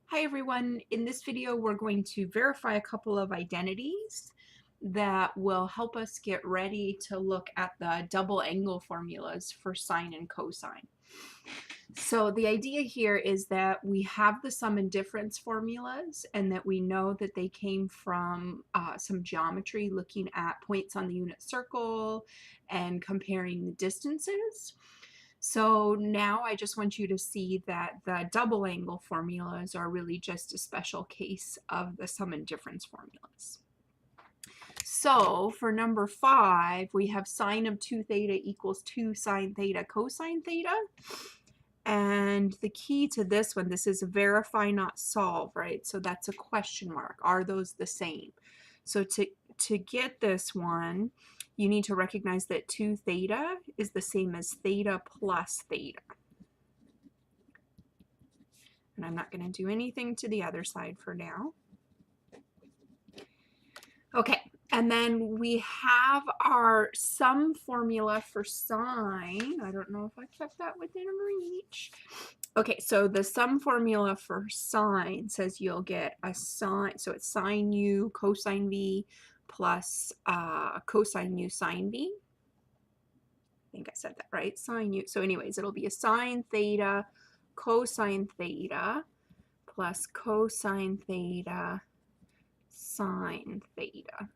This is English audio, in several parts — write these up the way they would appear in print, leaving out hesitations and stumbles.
Hi everyone, in this video we're going to verify a couple of identities that will help us get ready to look at the double angle formulas for sine and cosine. So the idea here is that we have the sum and difference formulas and that we know that they came from some geometry looking at points on the unit circle and comparing the distances. So now I just want you to see that the double angle formulas are really just a special case of the sum and difference formulas. So for number 5, we have sine of 2 theta equals 2 sine theta cosine theta. And the key to this one, this is verify not solve, right? So that's a question mark. Are those the same? So to get this one, you need to recognize that 2 theta is the same as theta plus theta. And I'm not going to do anything to the other side for now. Okay, and then we have our sum formula for sine. I don't know if I kept that within reach. Okay, so the sum formula for sine says you'll get a sine, so it's sine u cosine v plus cosine u sine v. I think I said that right, sine u. So anyways, it'll be a sine theta cosine theta plus cosine theta sine theta.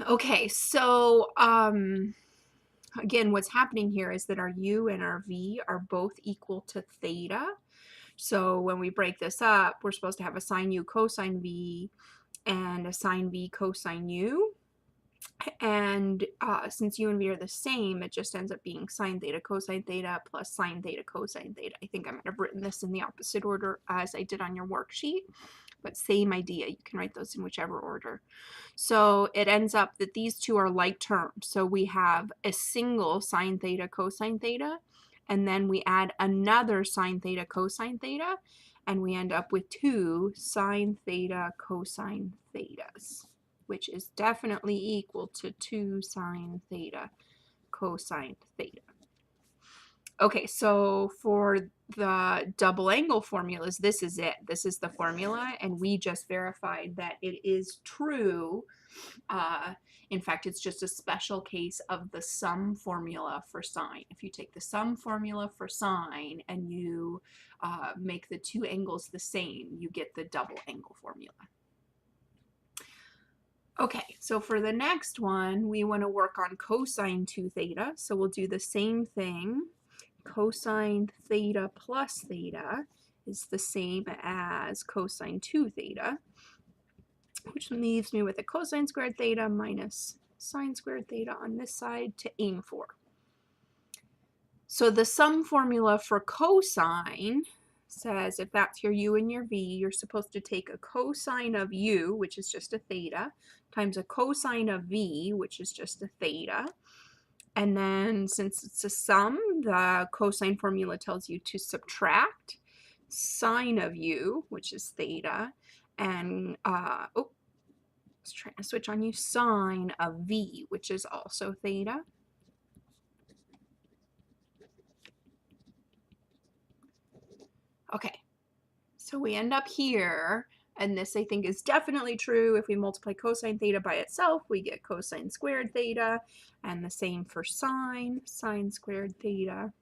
Okay, so again, what's happening here is that our u and our v are both equal to theta. So when we break this up, we're supposed to have a sine u cosine v and a sine v cosine u. And since u and v are the same, it just ends up being sine theta cosine theta plus sine theta cosine theta. I think I might have written this in the opposite order as I did on your worksheet, but same idea. You can write those in whichever order. So it ends up that these two are like terms. So we have a single sine theta cosine theta, and then we add another sine theta cosine theta, and we end up with 2 sine theta cosine thetas, which is definitely equal to 2 sine theta cosine theta. Okay, so for the double angle formulas, this is it. This is the formula, and we just verified that it is true. In fact, it's just a special case of the sum formula for sine. If you take the sum formula for sine and you make the two angles the same, you get the double angle formula. Okay, so for the next one, we want to work on cosine 2 theta. So we'll do the same thing. Cosine theta plus theta is the same as cosine 2 theta, which leaves me with a cosine squared theta minus sine squared theta on this side to aim for. So the sum formula for cosine says if that's your u and your v, you're supposed to take a cosine of u, which is just a theta, times a cosine of v, which is just a theta. And then since it's a sum, the cosine formula tells you to subtract sine of u, which is theta, and I was trying to switch on you, sine of v, which is also theta. Okay, so we end up here, and this I think is definitely true. If we multiply cosine theta by itself, we get cosine squared theta, and the same for sine squared theta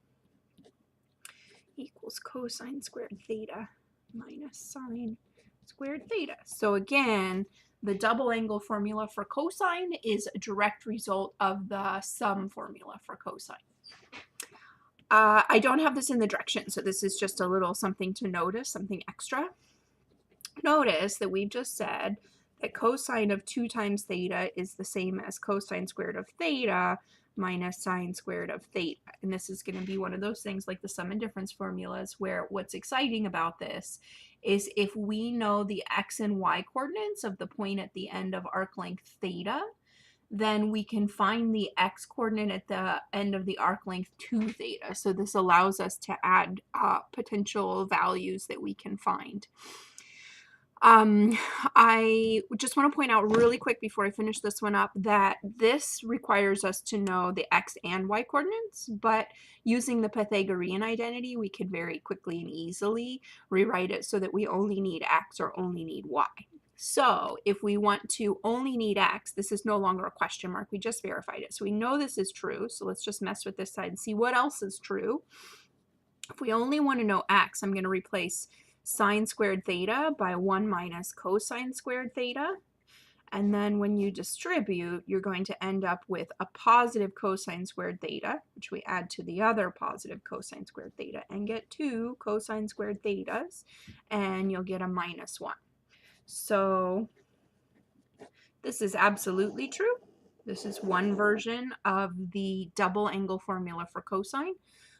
equals cosine squared theta minus sine squared theta. So again, the double angle formula for cosine is a direct result of the sum formula for cosine. I don't have this in the direction, so this is just a little something to notice, something extra. Notice that we've just said that cosine of 2 times theta is the same as cosine squared of theta minus sine squared of theta. And this is going to be one of those things like the sum and difference formulas where what's exciting about this is if we know the x and y coordinates of the point at the end of arc length theta, then we can find the x coordinate at the end of the arc length 2 theta. So this allows us to add potential values that we can find. I just want to point out really quick before I finish this one up that this requires us to know the x and y coordinates, but using the Pythagorean identity, we could very quickly and easily rewrite it so that we only need x or only need y. So if we want to only need x, this is no longer a question mark. We just verified it. So we know this is true. So let's just mess with this side and see what else is true. If we only want to know x, I'm going to replace sine squared theta by 1 minus cosine squared theta. And then when you distribute, you're going to end up with a positive cosine squared theta, which we add to the other positive cosine squared theta, and get 2 cosine squared thetas, and you'll get a minus 1. So this is absolutely true. This is one version of the double angle formula for cosine,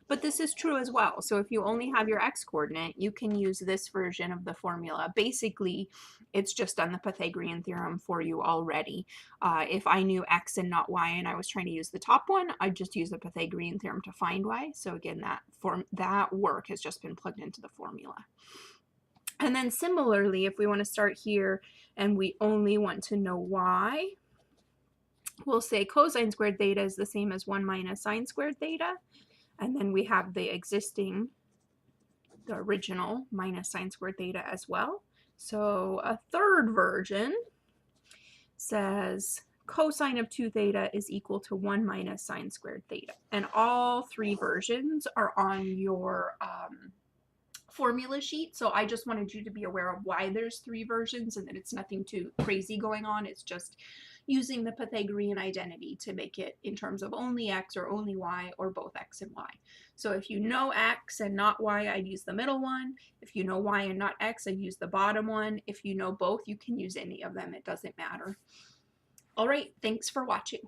but this is true as well. So if you only have your x coordinate, you can use this version of the formula. Basically, it's just done the Pythagorean theorem for you already. If I knew x and not y and I was trying to use the top one, I'd just use the Pythagorean theorem to find y. So again, that work has just been plugged into the formula. And then similarly, if we want to start here and we only want to know y, we'll say cosine squared theta is the same as 1 minus sine squared theta. And then we have the original minus sine squared theta as well. So a third version says cosine of 2 theta is equal to 1 minus sine squared theta. And all three versions are on your formula sheet. So I just wanted you to be aware of why there's three versions and that it's nothing too crazy going on. It's just using the Pythagorean identity to make it in terms of only x or only y or both x and y. So if you know x and not y, I'd use the middle one. If you know y and not x, I'd use the bottom one. If you know both, you can use any of them. It doesn't matter. All right, thanks for watching.